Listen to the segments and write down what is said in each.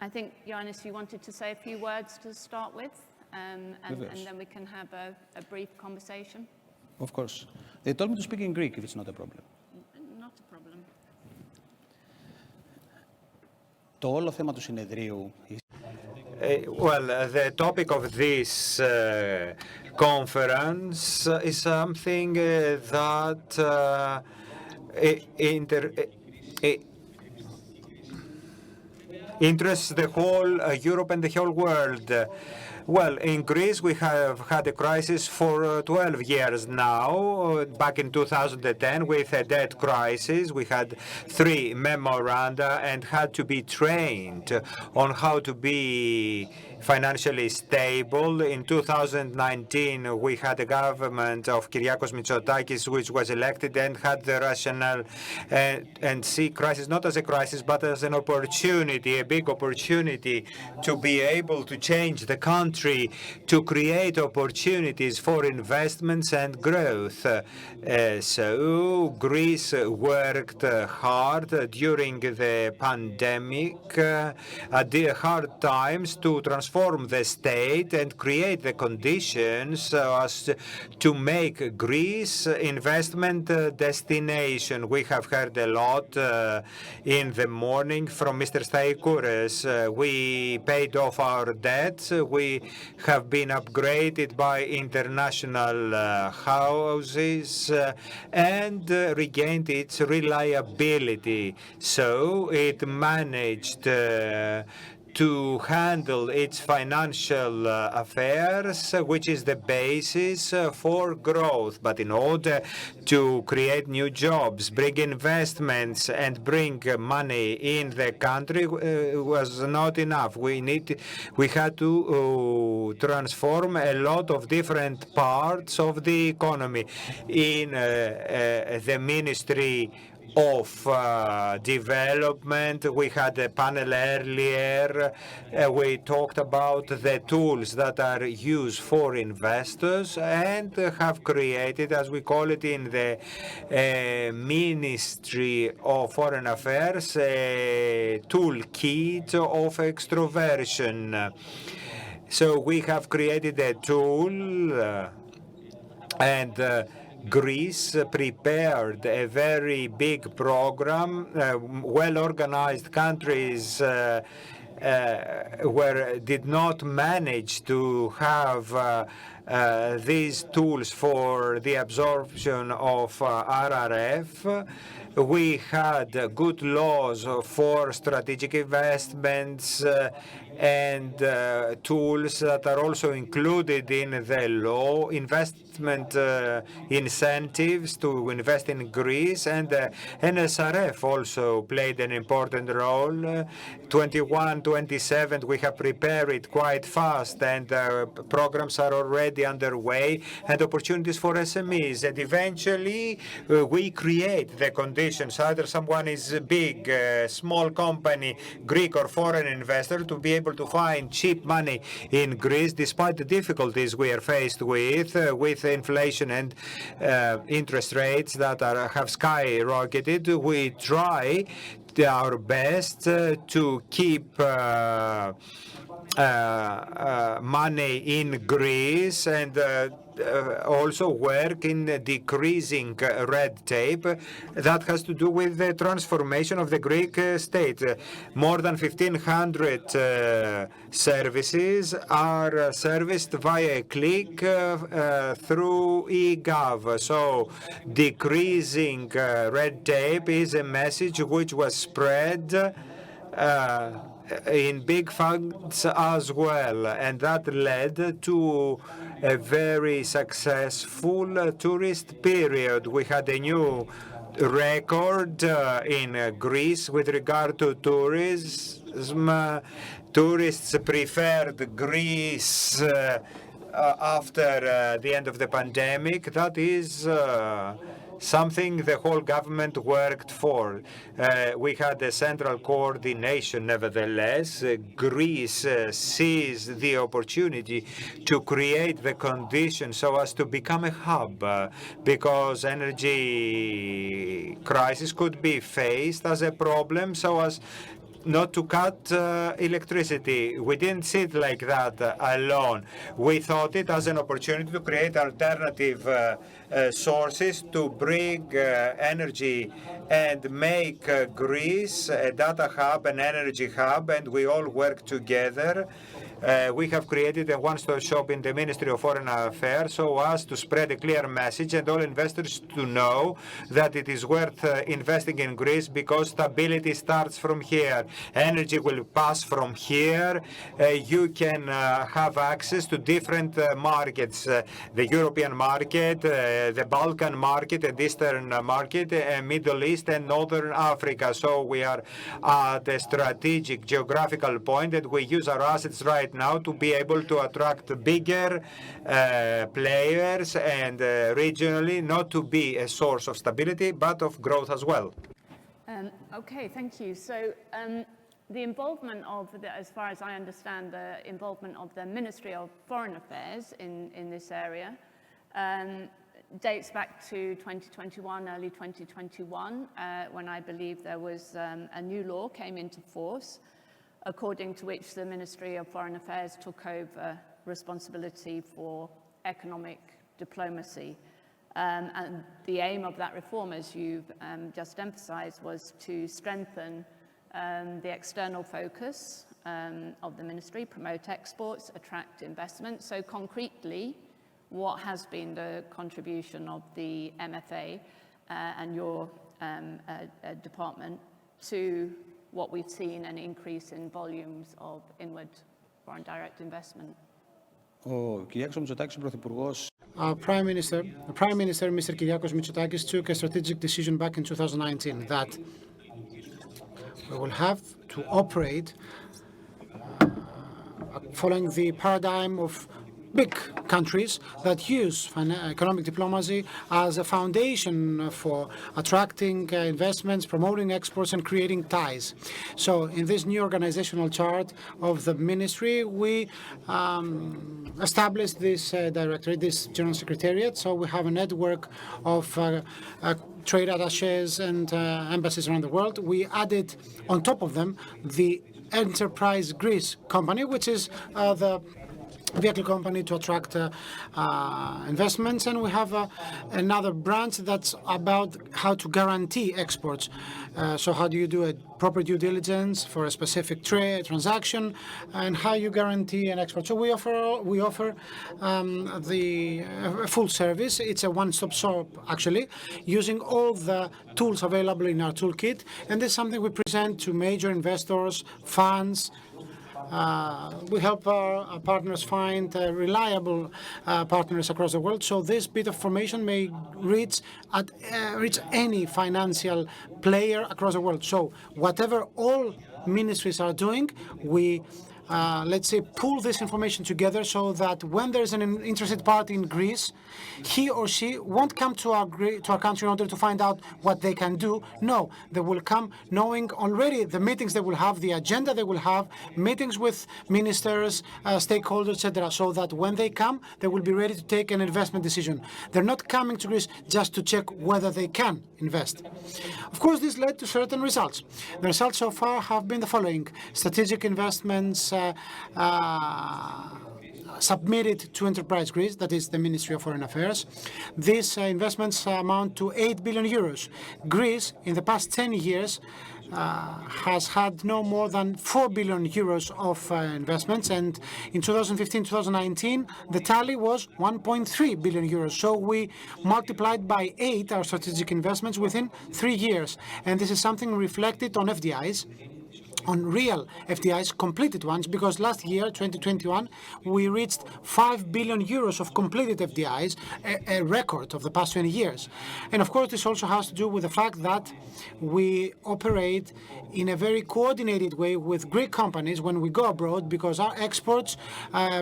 I think, Ioannis, you wanted to say a few words to start with, and then we can have a brief conversation. Of course. They told me to speak in Greek if it's not a problem. Not a problem. Το όλο θέμα του συνεδρίου. Well, the topic of this conference is something that interests the whole Europe and the whole world. Well, in Greece, we have had a crisis for 12 years now. Back in 2010, with a debt crisis, we had 3 memoranda and had to be trained on how to be financially stable. In 2019, we had a government of Kyriakos Mitsotakis, which was elected and had the rationale and see crisis not as a crisis, but as an opportunity, a big opportunity to be able to change the country, to create opportunities for investments and growth. So Greece worked hard during the pandemic at the hard times to transform the state and create the conditions as to make Greece investment destination. We have heard a lot in the morning from Mr. Staikouras. We paid off our debts. We have been upgraded by international houses and regained its reliability. So it managed to handle its financial affairs, which is the basis for growth. But in order to create new jobs, bring investments, and bring money in the country was not enough. We had to transform a lot of different parts of the economy. In the Ministry of Development, we had a panel earlier. We talked about the tools that are used for investors and have created, as we call it in the Ministry of Foreign Affairs, a toolkit of extroversion. So we have created a tool and Greece prepared a very big program. Well-organized countries did not manage to have these tools for the absorption of RRF. We had good laws for strategic investments and tools that are also included in the law, investment incentives to invest in Greece, and NSRF also played an important role. 21, 27, we have prepared it quite fast, and programs are already underway, and opportunities for SMEs. And eventually, we create the conditions, either someone is a big, small company, Greek or foreign investor, to be able to find cheap money in Greece, despite the difficulties we are faced with inflation and interest rates that have skyrocketed. We try our best to keep money in Greece and also work in decreasing red tape. That has to do with the transformation of the Greek state. More than 1,500 services are serviced via a click through eGov. So decreasing red tape is a message which was spread in big funds as well, and that led to a very successful tourist period. We had a new record in Greece with regard to tourism. Tourists preferred Greece after the end of the pandemic. That is something the whole government worked for. We had a central coordination, nevertheless. Greece sees the opportunity to create the conditions so as to become a hub, because energy crisis could be faced as a problem, so as not to cut electricity. We didn't see it like that alone. We thought it as an opportunity to create alternative sources to bring energy and make Greece a data hub, an energy hub, and we all work together. We have created a one-stop shop in the Ministry of Foreign Affairs so as to spread a clear message and all investors to know that it is worth investing in Greece because stability starts from here. Energy will pass from here. You can have access to different markets, the European market, the Balkan market, and Eastern market, Middle East and Northern Africa. So we are at a strategic geographical point that we use our assets right now to be able to attract bigger players and regionally not to be a source of stability but of growth as well. Okay, thank you. So the involvement of, as far as I understand, the involvement of the Ministry of Foreign Affairs in this area dates back to 2021, early 2021, when I believe there was a new law came into force, according to which the Ministry of Foreign Affairs took over responsibility for economic diplomacy. And the aim of that reform, as you've just emphasized, was to strengthen the external focus of the ministry, promote exports, attract investment. So concretely, what has been the contribution of the MFA and your department to what we've seen, an increase in volumes of inward foreign direct investment? Prime Minister, Mr. Kyriakos Mitsotakis, took a strategic decision back in 2019 that we will have to operate following the paradigm of big countries that use economic diplomacy as a foundation for attracting investments, promoting exports, and creating ties. So in this new organizational chart of the ministry, we established this directorate, this general secretariat. So we have a network of trade attachés and embassies around the world. We added on top of them the Enterprise Greece company, which is the vehicle company to attract investments, and we have another branch that's about how to guarantee exports. So how do you do a proper due diligence for a specific transaction, and how you guarantee an export? So we offer the full service. It's a one-stop shop, actually, using all the tools available in our toolkit, and this is something we present to major investors, funds. We help our partners find reliable partners across the world, so this bit of information may reach any financial player across the world. So whatever all ministries are doing, we let's say, pool this information together so that when there's an interested party in Greece, he or she won't come to our country in order to find out what they can do. No, they will come knowing already the meetings they will have, the agenda they will have, meetings with ministers, stakeholders, etc., so that when they come, they will be ready to take an investment decision. They're not coming to Greece just to check whether they can invest. Of course, this led to certain results. The results so far have been the following: strategic investments submitted to Enterprise Greece, that is the Ministry of Foreign Affairs. These investments amount to 8 billion euros. Greece, in the past 10 years, has had no more than 4 billion euros of investments, and in 2015-2019 the tally was 1.3 billion euros. So we multiplied by 8 our strategic investments within 3 years, and this is something reflected on FDIs, on real FDIs, completed ones, because last year, 2021, we reached 5 billion euros of completed FDIs, a record of the past 20 years. And of course, this also has to do with the fact that we operate in a very coordinated way with Greek companies when we go abroad, because our exports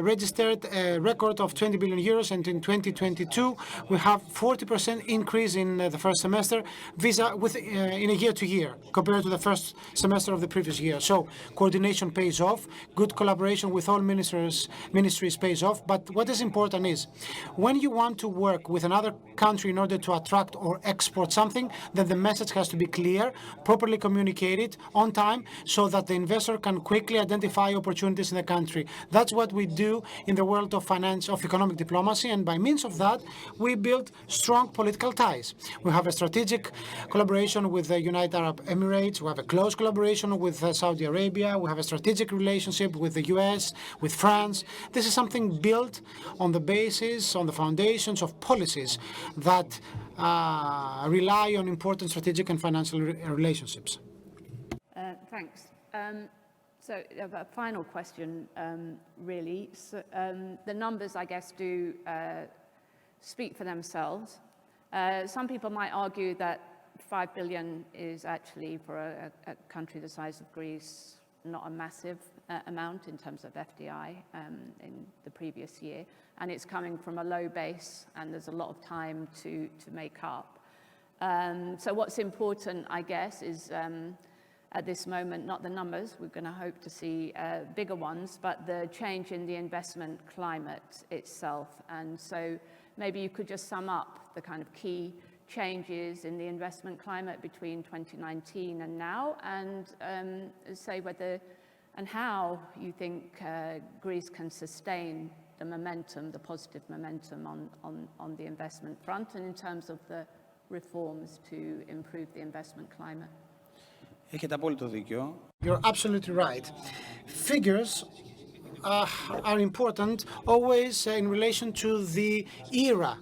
registered a record of 20 billion euros, and in 2022, we have 40% increase in the first semester in a year to year, compared to the first semester of the previous year. here. So coordination pays off, good collaboration with all ministries pays off. But what is important is when you want to work with another country in order to attract or export something, then the message has to be clear, properly communicated on time, so that the investor can quickly identify opportunities in the country. That's what we do in the world of economic diplomacy, and by means of that, we build strong political ties. We have a strategic collaboration with the United Arab Emirates. We have a close collaboration with Saudi Arabia. We have a strategic relationship with the US, with France. This is something built on the basis, on the foundations of policies that rely on important strategic and financial relationships. Thanks. So a final question, really. So, the numbers, I guess, do speak for themselves. Some people might argue that 5 billion is actually, for a country the size of Greece, not a massive amount in terms of FDI in the previous year. And it's coming from a low base, and there's a lot of time to make up. So what's important, I guess, is at this moment, not the numbers. We're going to hope to see bigger ones, but the change in the investment climate itself. And so maybe you could just sum up the kind of key changes in the investment climate between 2019 and now, and say whether and how you think Greece can sustain the momentum, the positive momentum on the investment front, and in terms of the reforms to improve the investment climate. Έχετε απόλυτο δίκιο. You're absolutely right. Figures are important always in relation to the era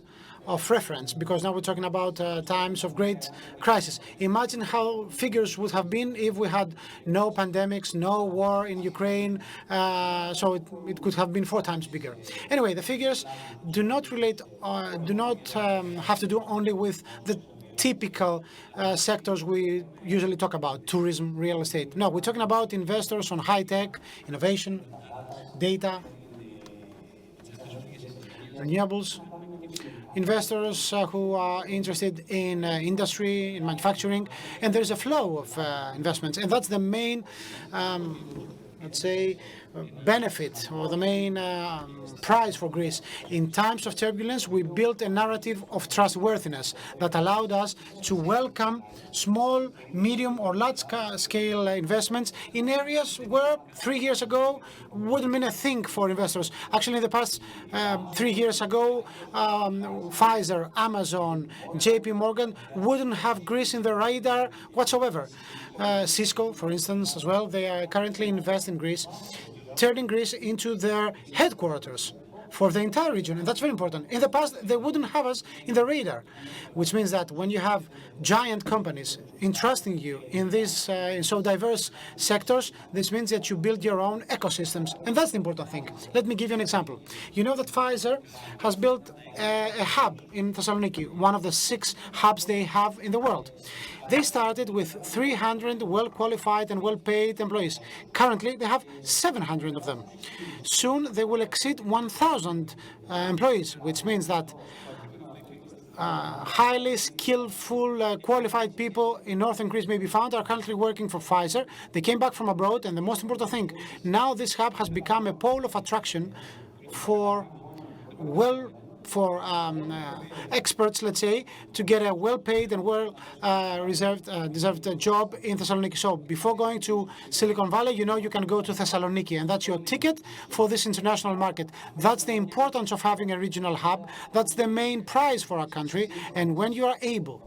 of reference, because now we're talking about times of great crisis. Imagine how figures would have been if we had no pandemics, no war in Ukraine, so it could have been 4 times bigger. Anyway, the figures do not have to do only with the typical sectors we usually talk about, tourism, real estate. No, we're talking about investors on high-tech, innovation, data, renewables, investors who are interested in industry, in manufacturing, and there's a flow of investments, and that's the main, let's say, benefit or the main prize for Greece. In times of turbulence, we built a narrative of trustworthiness that allowed us to welcome small, medium, or large-scale investments in areas where 3 years ago wouldn't mean a thing for investors. Actually, in the past 3 years ago, Pfizer, Amazon, JP Morgan wouldn't have Greece in the radar whatsoever. Cisco, for instance, as well, they are currently invest in Greece, turning Greece into their headquarters for the entire region, and that's very important. In the past, they wouldn't have us in the radar, which means that when you have giant companies entrusting you in these in so diverse sectors, this means that you build your own ecosystems, and that's the important thing. Let me give you an example. You know that Pfizer has built a hub in Thessaloniki, one of the 6 hubs they have in the world. They started with 300 well-qualified and well-paid employees. Currently, they have 700 of them. Soon, they will exceed 1,000 employees, which means that highly skillful, qualified people in northern Greece may be found are currently working for Pfizer. They came back from abroad, and the most important thing, now this hub has become a pole of attraction for experts, let's say, to get a well-paid and deserved job in Thessaloniki. So before going to Silicon Valley, you know you can go to Thessaloniki, and that's your ticket for this international market. That's the importance of having a regional hub. That's the main prize for our country. And when you are able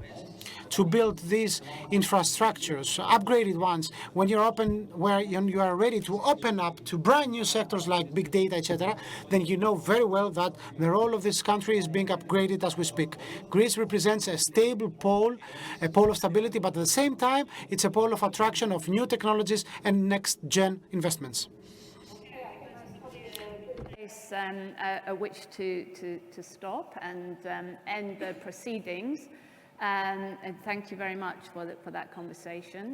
to build these infrastructures, upgraded ones, when you are ready to open up to brand new sectors like big data, etc., then you know very well that the role of this country is being upgraded as we speak. Greece represents a stable pole, a pole of stability, but at the same time, it's a pole of attraction of new technologies and next-gen investments. At which to stop and end the proceedings. And thank you very much for that conversation.